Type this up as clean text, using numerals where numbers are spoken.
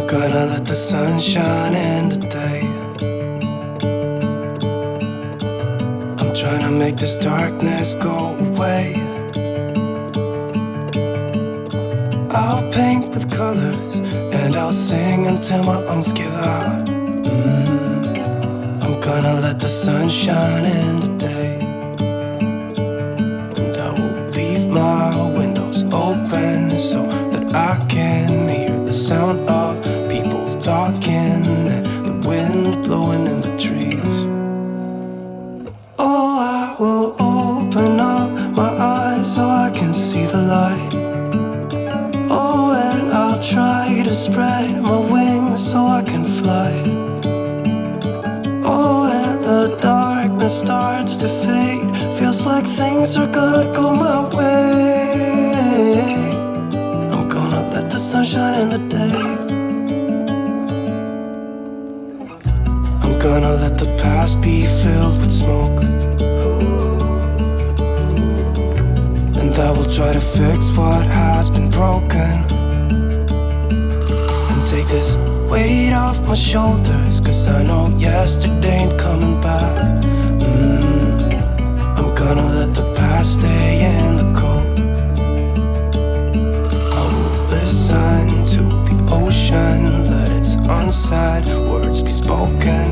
Gonna let the sun shine in today. I'm trying to make this darkness go away. I'll paint with colors and I'll sing until my lungs give out. I'm gonna let the sun shine in today. And I will leave my windows open so that I can hear the sound of people talking and the wind blowing in the trees. Oh, I will open up my eyes so I can see the light. Oh, and I'll try to spread my wings so I can fly. Oh, and the darkness starts to fade. Feels like things are gonna go my way. I'm gonna let the sun shine in the day. I'm gonna let the past be filled with smoke, and I will try to fix what has been broken, and take this weight off my shoulders, 'cause I know yesterday ain't coming back. I'm gonna let the past stay in the cold. I will listen to the ocean, let its unsaid words be spoken.